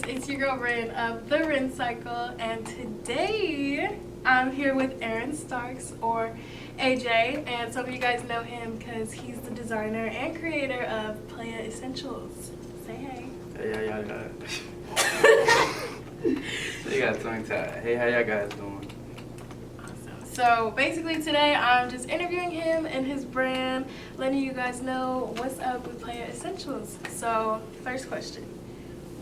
it's your girl Ren of The Ren Cycle, and today I'm here with Aaron Starks, or AJ, and some of you guys know him because he's the designer and creator of Playa Essentials. Say hey. Hey, how y'all guys? They got tongue tied. Hey, how y'all guys doing? Awesome. So basically today I'm just interviewing him and his brand, letting you guys know what's up with Playa Essentials. So first question,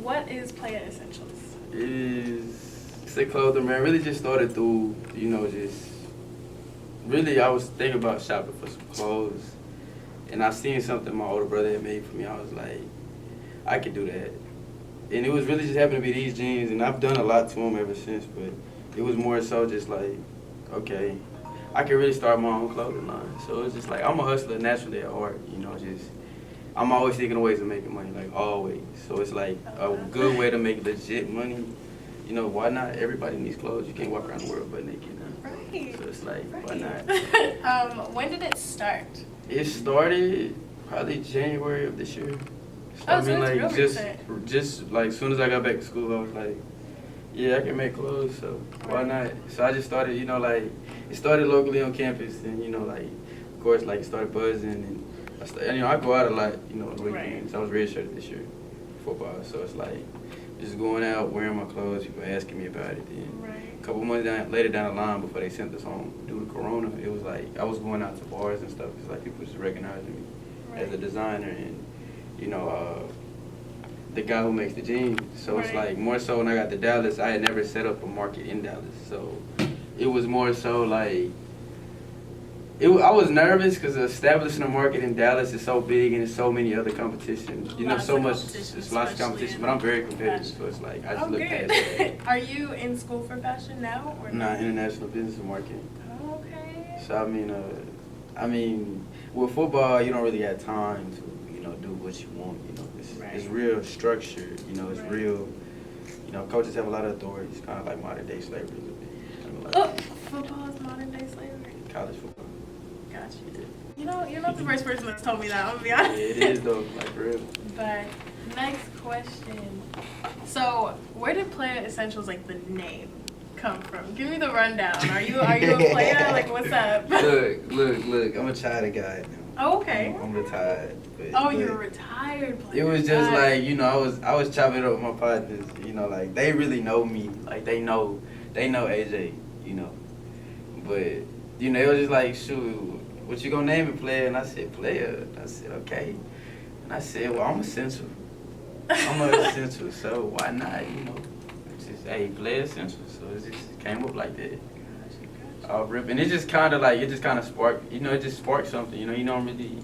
what is Playa Essentials? It's a clothing brand. Really just started through, really I was thinking about shopping for some clothes, and I seen something my older brother had made for me. I was like, I could do that. And it was really just happened to be these jeans, and I've done a lot to them ever since, but it was more so just like, okay, I could really start my own clothing line. So it's just like, I'm a hustler naturally at heart, I'm always thinking of ways of making money, like always. So it's like a good way to make legit money. Why not? Everybody needs clothes. You can't walk around the world butt naked now. Right. So it's like, why not? When did it start? It started probably January of this year. Oh, so it's real recent. Just like as soon as I got back to school, I was like, yeah, I can make clothes, so why not? So I just started, it started locally on campus, and of course, it started buzzing, and I go out a lot, on the weekends. I was redshirted this year, football, so it's like just going out, wearing my clothes, people asking me about it. Then a couple months later down the line, before they sent us home due to Corona, it was like I was going out to bars and stuff. It's like people just recognizing me as a designer, and the guy who makes the jeans. So it's like more so when I got to Dallas, I had never set up a market in Dallas, so it was more so like. I was nervous because establishing a market in Dallas is so big and there's so many other competitions. So much, it's lots of competition, but I'm very competitive, so it's like I just look past it. Are you in school for fashion now? Or Nah, international business and marketing. Oh, okay. So I mean, with football, you don't really have time to, do what you want. It's real structured. It's real. Coaches have a lot of authority. It's kind of like modern day slavery a little bit. Football is modern day slavery. College football. Gotcha. You're not the first person that's told me that, I'm gonna be honest. Yeah, it is though, like real. But next question. So where did Playa Essentials, like the name, come from? Give me the rundown. Are you a player? Like, what's up? Look, I'm a retired guy now. Oh, okay. I'm retired. You're a retired player. It was just like, I was chopping it up with my partners, they really know me. Like they know AJ, But, it was just like, shoot, what you gonna name it, Player? And I said, Player. I said, okay. And I said, well, I'm essential. So why not, It's just, hey, Playa Essentials. So it just came up like that. And it just kind of sparked, it just sparked something, you don't really,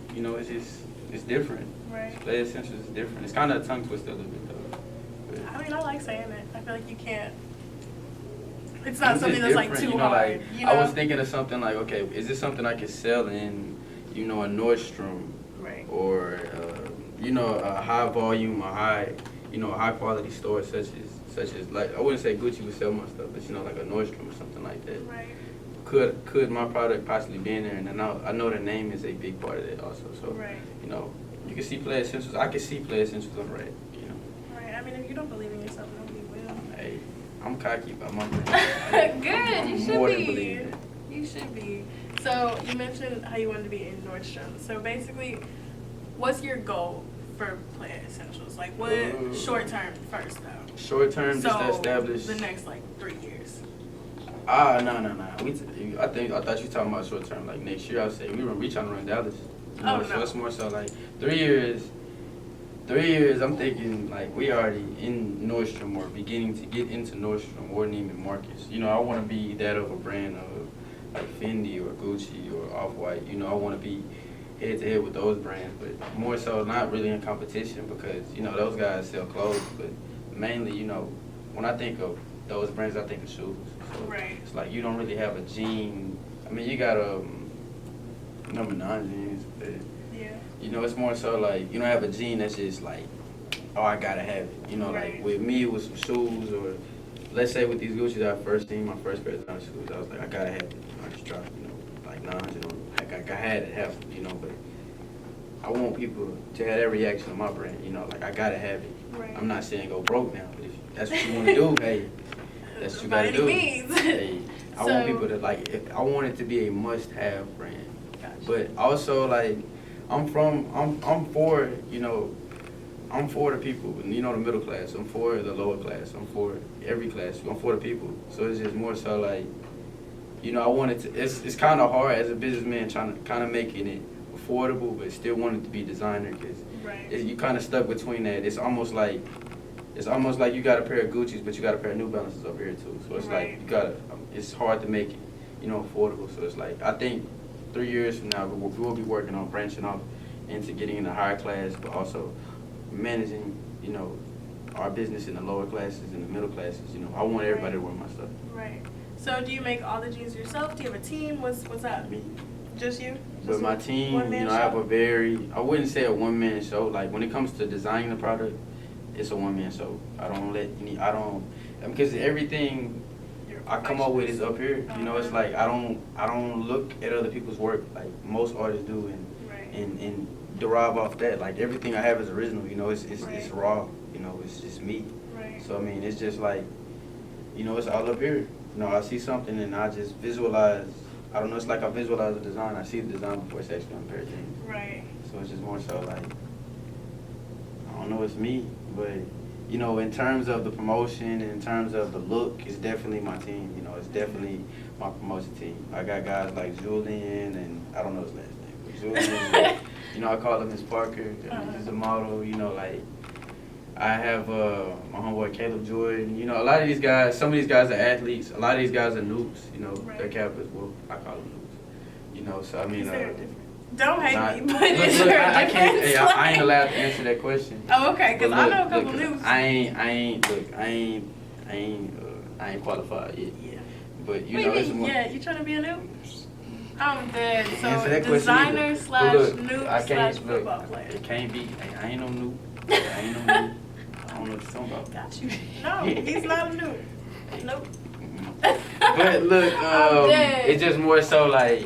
it's different. Right. Playa Essentials is different. It's kind of a tongue twister a little bit, though. But I like saying it. I feel like you can't. It's not something that's like too hard. I was thinking of something like, okay, is this something I could sell in, a Nordstrom, right? Or a high volume, a high quality store such as like, I wouldn't say Gucci would sell my stuff, but like a Nordstrom or something like that. Right. Could my product possibly be in there? And I know the name is a big part of it also. So you can see Playa Essentials. I can see Playa Essentials on Red. Right. I mean, if you don't believe in yourself, nobody will. Hey. I'm cocky about my brand. Good, you should more be. Than believe it. You should be. So you mentioned how you wanted to be in Nordstrom. So basically, what's your goal for Playa Essentials? Like, what short term first though? Short term, just to establish the next 3 years. No. I thought you were talking about short term, like next year. I would say we trying to run Dallas. No. So it's more so like 3 years. 3 years, I'm thinking like we already in Nordstrom or beginning to get into Nordstrom or Neiman Marcus. I want to be that of a brand of like Fendi or Gucci or Off-White. I want to be head to head with those brands, but more so not really in competition because, those guys sell clothes, but mainly, when I think of those brands, I think of shoes. So it's like you don't really have a jean. I mean, you got a number 9 jeans, but it's more so like you don't have a jean that's just like, oh, I gotta have it. Like with me, it was some shoes, or let's say with these Gucci's, I first seen my first pair of designer shoes. I was like, I gotta have it. I just dropped, like 900 on. Like I had to have it, but I want people to have that reaction to my brand. You know, like I gotta have it. Right. I'm not saying go broke now, but if that's what you want to do, hey, that's what you gotta do. Hey, I want people to like. I want it to be a must-have brand. Gotcha. But also like, I'm for, you know, I'm for the people, you know, the middle class. I'm for the lower class. I'm for every class. I'm for the people. So it's just more so like, you know, I want it to. It's kind of hard as a businessman trying to kind of making it affordable, but still wanting to be designer because you kind of stuck between that. It's almost like you got a pair of Gucci's, but you got a pair of New Balances over here too. So it's like you gotta. It's hard to make it, you know, affordable. So it's like I think 3 years from now we will be working on branching off into getting in the higher class, but also managing, you know, our business in the lower classes and the middle classes. You know, I want everybody to wear my stuff. Right. So do you make all the jeans yourself? Do you have a team? What's that? Me. Just you? But my team, you know, I have a I wouldn't say a one-man show. Like when it comes to designing the product, it's a one-man show. Because everything I come up with is up here. You know, it's like I don't look at other people's work like most artists do and derive off that. Like everything I have is original. You know, it's raw. You know, it's just me. Right. So I mean, it's just like, you know, it's all up here. You know, I see something and I just visualize. I don't know. It's like I visualize the design. I see the design before it's actually on a pair of jeans. Right. So it's just more so like, I don't know, it's me, but you know, in terms of the promotion, in terms of the look, it's definitely my team. You know, it's definitely my promotion team. I got guys like Julian, and I don't know his last name, but Julian, you know, I call him Miss Parker. He's a model. You know, like I have my homeboy Caleb Jordan. You know, a lot of these guys, some of these guys are athletes. A lot of these guys are noobs. You know, they're Catholics. Well, I call them noobs. You know, so I mean. Don't hate me, but I can't. I ain't allowed to answer that question. Oh, okay. Because I know a couple noobs. I ain't qualified yet. Yeah. But you know, it's more. Yeah, you trying to be a noob? I'm dead. So that designer slash noob slash football player. It can't be. I ain't no noob. I ain't no noob. I don't know what you're talking about. Got you. No, he's not a noob. Nope. But look, it's just more so like,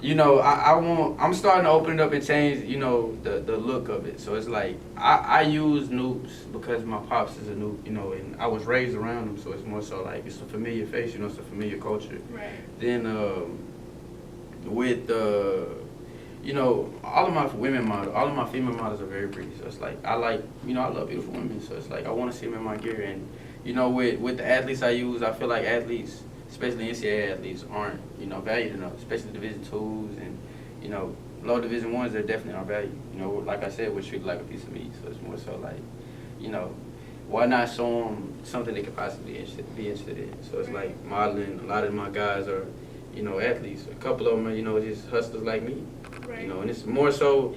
you know, I'm starting to open it up and change, you know, the look of it. So it's like, I use noobs because my pops is a noob, you know, and I was raised around them. So it's more so like, it's a familiar face, you know, it's a familiar culture. Right. Then with, you know, all of my women models, all of my female models are very pretty. So it's like, I love beautiful women. So it's like, I want to see them in my gear. And, you know, with the athletes I use, I feel like athletes, especially NCAA athletes, aren't, you know, valued enough, especially Division 2s and, you know, low Division 1s, they're definitely aren't valued. You know, like I said, we're treated like a piece of meat. So it's more so like, you know, why not show them something they could possibly be interested in? So it's like modeling. A lot of my guys are, you know, athletes. A couple of them are, you know, just hustlers like me. Right. You know, and it's more so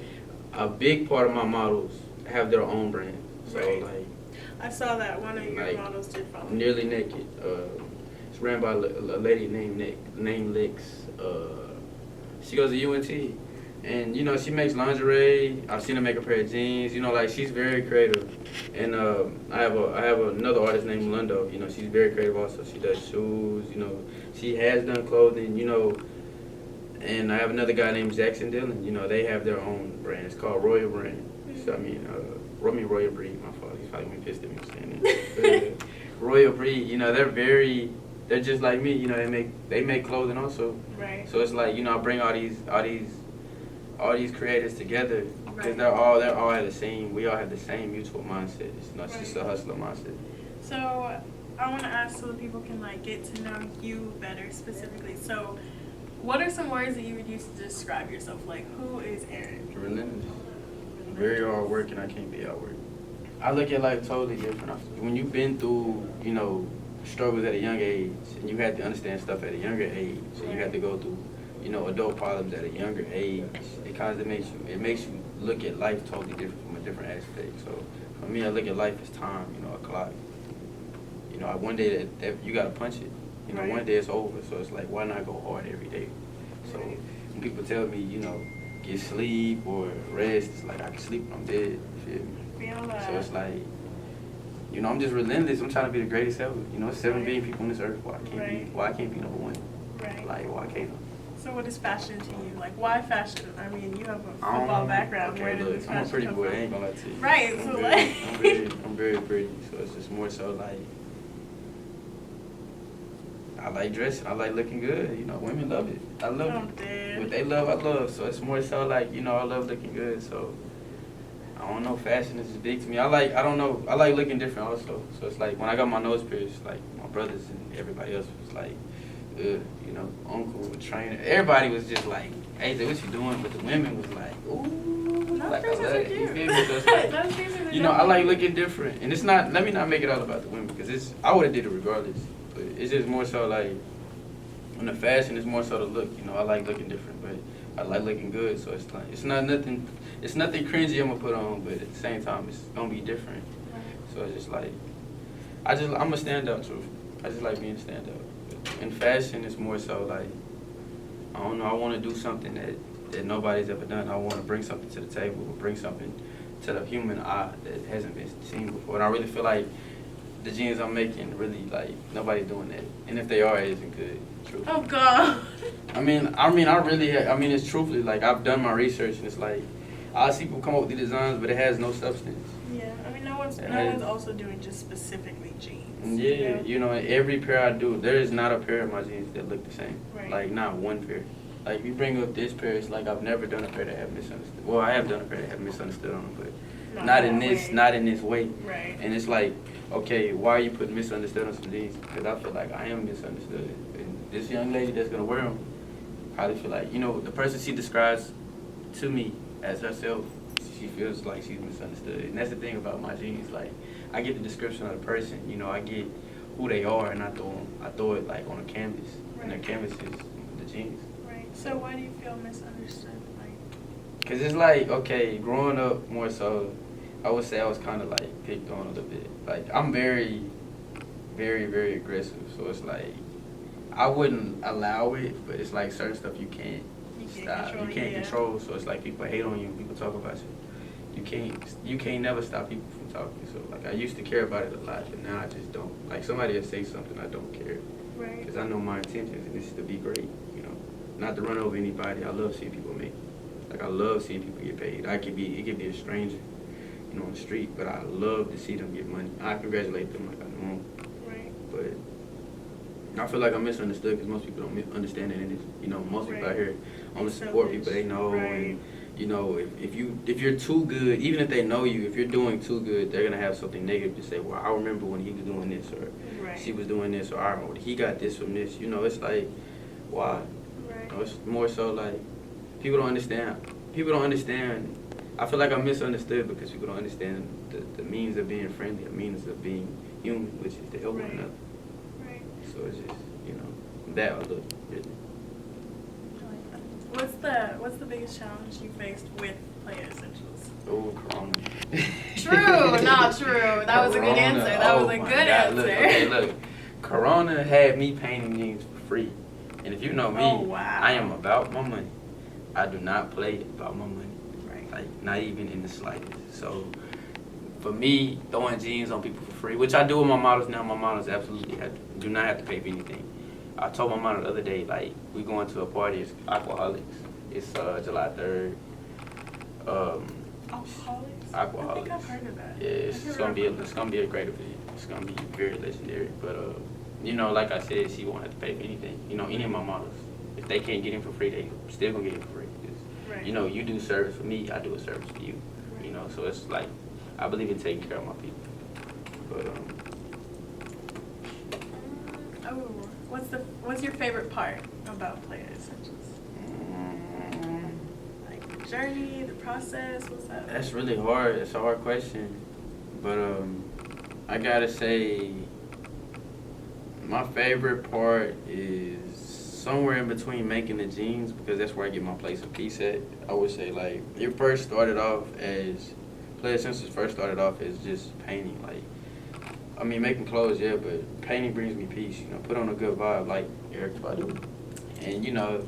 a big part of my models have their own brand. So like, I saw that one of your models did follow. Nearly Naked. It's ran by a lady named Licks. She goes to UNT, and you know she makes lingerie. I've seen her make a pair of jeans. You know, like she's very creative. And I have another artist named Melinda. You know, she's very creative also. She does shoes. You know, she has done clothing. You know, and I have another guy named Jackson Dillon. You know, they have their own brand. It's called Royal Brand. So I mean, Royal Breed. My fault. He's probably gonna be pissed at me for saying that. Royal Breed. You know, they're just like me, you know. They make clothing also. Right. So it's like, you know, I bring all these creators together because they're all have the same. We all have the same mutual mindset. It's not just a hustler mindset. So I want to ask so that people can like get to know you better specifically. So, what are some words that you would use to describe yourself? Like, who is Aaron? Relentless. Very hard working. I can't be outworked. I look at life totally different. When you've been through, you know, struggles at a young age, and you had to understand stuff at a younger age, and you had to go through, you know, adult problems at a younger age, it kind of makes you look at life totally different from a different aspect. So for me, I look at life as time, you know, a clock. You know, one day that you gotta punch it. You know, one day it's over. So it's like, why not go hard every day? So when people tell me, you know, get sleep or rest, it's like I can sleep when I'm dead. You feel me? So it's like, you know, I'm just relentless. I'm trying to be the greatest ever. You know, 7 billion people on this earth. Why I can't be number one? Right. Like, why can't I? So what is fashion to you? Like, why fashion? I mean, you have a I don't football know. background. Okay, Where did look, this I'm fashion a pretty come boy. I from? ain't gonna lie to you. Right, I'm so very, like- I'm very pretty. So it's just more so like I like dressing. I like looking good. You know, women love it. I love I'm it. dead. What they love, I love. So it's more so like, you know, I love looking good. So I don't know, fashion is big to me. I don't know, I like looking different also. So it's like when I got my nose pierced, like my brothers and everybody else was like, you know, uncle, trainer. Everybody was just like, hey, what you doing? But the women was like, ooh, Those like I pieces love are it. You cute. feel me? So it's like, Those pieces are you know, I like definitely looking different. And it's not, let me not make it all about the women because I would have did it regardless. But it's just more so like, when the fashion is more so the look, you know, I like looking different, but I like looking good. So it's like, it's nothing cringy I'm gonna put on, but at the same time, it's gonna be different. Right. So it's just like, I'm a standout, truth. I just like being a standout. But in fashion, it's more so like, I don't know, I want to do something that nobody's ever done. I want to bring something to the table, bring something to the human eye that hasn't been seen before. And I really feel like the jeans I'm making, really, like, nobody's doing that. And if they are, it isn't good, truth. Oh God. I mean, it's truthfully, like, I've done my research, and it's like, I see people come up with the designs, but it has no substance. Yeah, I mean, no one's also doing just specifically jeans. Yeah, you know, every pair I do, there is not a pair of my jeans that look the same. Right. Like, not one pair. Like, you bring up this pair, it's like I've never done a pair that have misunderstood. Well, I have done a pair that have misunderstood on them, but not in this way. Right. And it's like, okay, why are you putting misunderstood on some jeans? Because I feel like I am misunderstood. And this young lady that's going to wear them probably feel like, you know, the person she describes to me as herself, she feels like she's misunderstood. And that's the thing about my jeans. Like, I get the description of the person, you know, I get who they are, and I throw it like on a canvas. And the canvas is the jeans. Right. So why do you feel misunderstood? Like, because it's like, okay, growing up more so, I would say I was kind of like picked on a little bit. Like, I'm very, very, very aggressive. So it's like, I wouldn't allow it, but it's like certain stuff you can't stop. You can't control. So it's like people hate on you, people talk about you. You can't never stop people from talking. So like, I used to care about it a lot, but now I just don't. Like, somebody will say something, I don't care. right. Because I know my intentions, and it's to be great, you know. Not to run over anybody. I love seeing people make. Like, I love seeing people get paid. It could be a stranger, you know, on the street, but I love to see them get money. I congratulate them like I know them. Right. But I feel like I'm misunderstood because most people don't understand it. And you know, most people out here only support people they know. Right. And you know, if you're too good, even if they know you, if you're doing too good, they're gonna have something negative to say. Well, I remember when he was doing this, or she was doing this, or he got this from this. You know, it's like, why? Right. You know, it's more so like people don't understand. People don't understand. I feel like I'm misunderstood because people don't understand the means of being friendly, the means of being human, which is to help one another. Right. So it's just, you know, that I look really. What's the biggest challenge you faced with Playa Essentials? Oh, Corona. True, not true. That was a good answer. That was a good answer. Look, Corona had me painting jeans for free. And if you know me, I am about my money. I do not play about my money. Right. Like, not even in the slightest. So, for me, throwing jeans on people for free, which I do with my models now, my models absolutely do not have to pay for anything. I told my model the other day, like, we going to a party, it's Aquaholics. It's July 3rd. Alcoholics? Aquaholics. I think I've heard of that. Yeah, it's gonna be a great event. It's gonna be very legendary. But you know, like I said, she won't have to pay for anything. You know, any of my models, if they can't get in for free, they still gonna get in for free. Right. You know, you do service for me, I do a service for you. You know, so it's like, I believe in taking care of my people. But what's your favorite part about Playa Essentials? Like the journey, the process, what's that? That's really hard. It's a hard question. But I gotta say, my favorite part is somewhere in between making the jeans, because that's where I get my place of peace at. I would say, like, Playa Essentials first started off as just painting. Like, I mean, making clothes, yeah, but painting brings me peace. You know, put on a good vibe, like Eric Badu. And you know,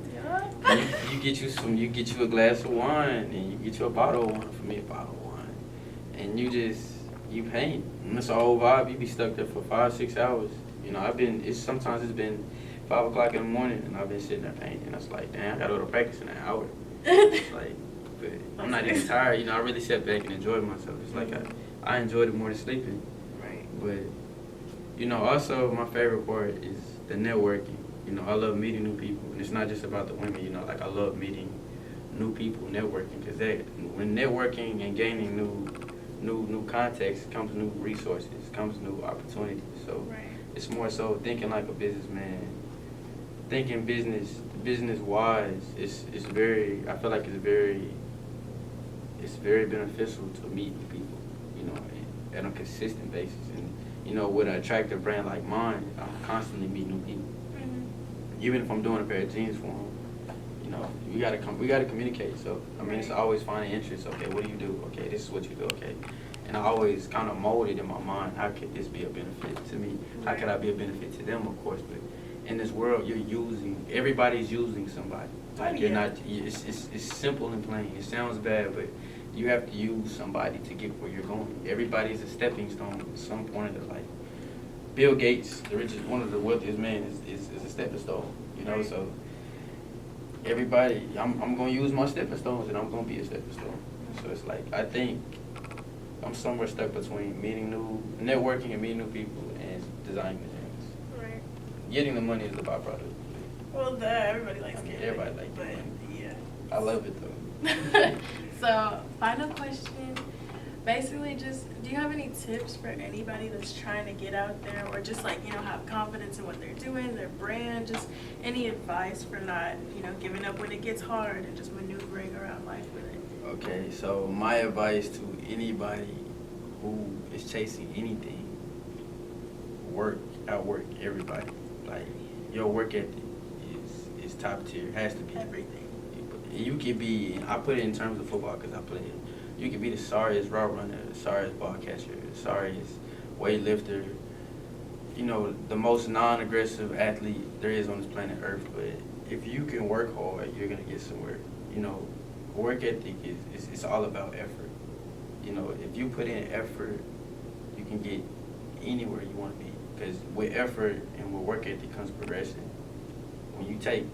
you get you a glass of wine, and you get you a bottle of wine. For me, a bottle of wine, and you paint. And it's a whole vibe. You be stuck there for 5-6 hours. You know, sometimes it's been 5 o'clock in the morning, and I've been sitting there painting. And I was like, damn, I gotta go to practice in an hour. It's like, but I'm not even tired. You know, I really sat back and enjoyed myself. It's like I enjoyed it more than sleeping. Right. But, you know, also my favorite part is the networking. You know, I love meeting new people. And it's not just about the women, you know, like I love meeting new people, networking. Because when networking and gaining new context comes new resources, comes new opportunities. So it's more so thinking like a businessman, thinking business wise. It's very, I feel like it's very beneficial to meet new people, you know, at a consistent basis. And you know, with an attractive brand like mine, I constantly meet new people. Even if I'm doing a pair of jeans for them, you know, we gotta communicate. So I mean, it's always finding interest. Okay, what do you do? Okay, this is what you do. Okay, and I always kind of mold it in my mind. How could this be a benefit to me? How could I be a benefit to them? Of course, but in this world, everybody's using somebody. Like you're not. It's simple and plain. It sounds bad, but you have to use somebody to get where you're going. Everybody's a stepping stone at some point in their life. Bill Gates, the richest, one of the wealthiest men, is a stepping stone. You know, so everybody, I'm gonna use my stepping stones, and I'm gonna be a stepping stone. So it's like I think I'm somewhere stuck between networking and meeting new people, and designing the things. Right. Getting the money is the byproduct. Well, everybody likes getting it. Everybody likes it. Yeah. I love it though. So, final question. Basically, just do you have any tips for anybody that's trying to get out there, or just like, you know, have confidence in what they're doing, their brand? Just any advice for not, you know, giving up when it gets hard and just maneuvering around life with it? Okay, so my advice to anybody who is chasing anything: outwork everybody. Like your work ethic is top tier. Has to be. Everything. You could be. I put it in terms of football because I play it. You could be the sorriest route runner, the sorriest ball catcher, the sorriest weightlifter, you know, the most non-aggressive athlete there is on this planet Earth. But if you can work hard, you're going to get somewhere. You know, work ethic it's all about effort. You know, if you put in effort, you can get anywhere you want to be. Because with effort and with work ethic comes progression. When you take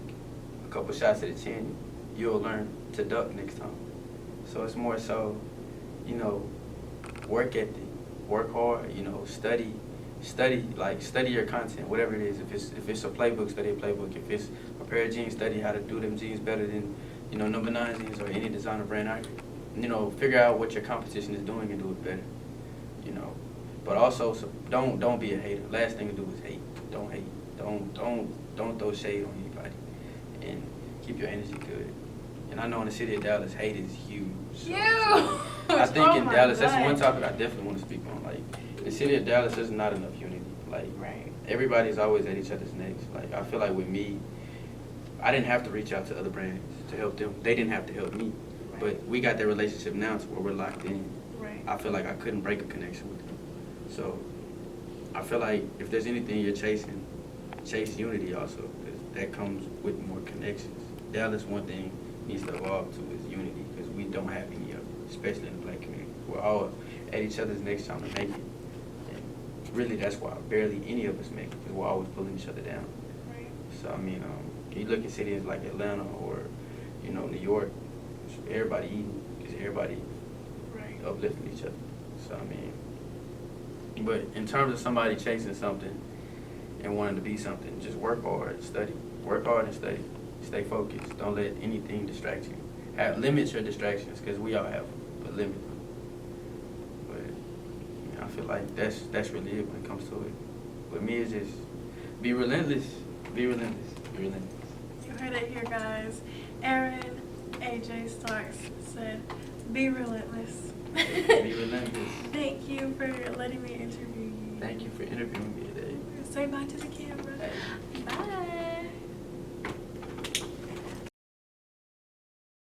a couple shots at the chin, you'll learn to duck next time. So it's more so, you know, work ethic, work hard, you know, study your content, whatever it is. If it's a playbook, study a playbook. If it's a pair of jeans, study how to do them jeans better than, you know, number 9 jeans or any designer brand out here. You know, figure out what your competition is doing and do it better. You know, but also don't be a hater. Last thing to do is hate. Don't hate. Don't throw shade on anybody, and keep your energy good. And I know in the city of Dallas, hate is huge. Huge! I think in Dallas, that's one topic I definitely want to speak on. Like, in the city of Dallas, there's not enough unity. Like, everybody's always at each other's necks. Like, I feel like with me, I didn't have to reach out to other brands to help them. They didn't have to help me. But we got that relationship now to where we're locked in. I feel like I couldn't break a connection with them. So, I feel like if there's anything you're chasing, chase unity also, because that comes with more connections. Dallas, one thing needs to evolve to is unity, because we don't have any of it, especially in the black community. We're all at each other's necks trying to make it. And really, that's why barely any of us make it, because we're always pulling each other down. So, I mean, you look at cities like Atlanta or, you know, New York, everybody eating, because everybody uplifting each other. So, I mean, but in terms of somebody chasing something and wanting to be something, just work hard, study. Work hard and study. Stay focused. Don't let anything distract you. Limit your distractions, because we all have them, but limit them. But you know, I feel like that's really it when it comes to it. With me, it's just be relentless. Be relentless. Be relentless. You heard it here, guys. Aaron AJ Starks said, "Be relentless." Be relentless. Thank you for letting me interview you. Thank you for interviewing me today. Say bye to the camera. Hey.